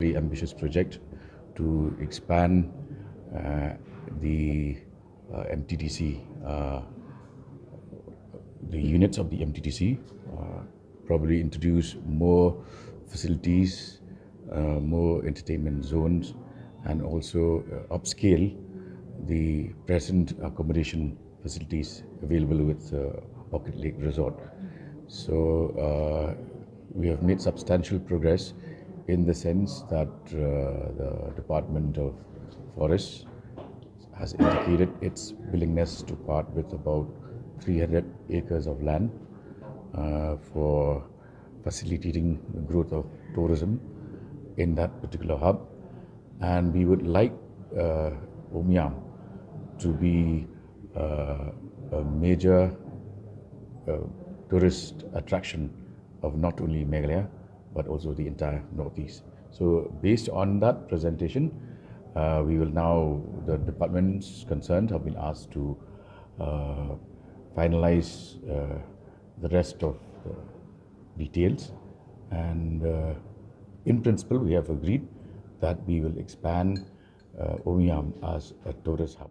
very ambitious project to expand the MTTC, the units of the MTTC, probably introduce more facilities, more entertainment zones, and also upscale the present accommodation facilities available with Orchid Lake Resort. So we have made substantial progress in the sense that the Department of Forests has indicated its willingness to part with about 300 acres of land for facilitating the growth of tourism in that particular hub. And we would like Umiam to be a major tourist attraction of not only Meghalaya but also the entire Northeast. So based on that presentation, we will now, the departments concerned have been asked to finalize the rest of the details, and in principle we have agreed that we will expand Umiam as a tourist hub.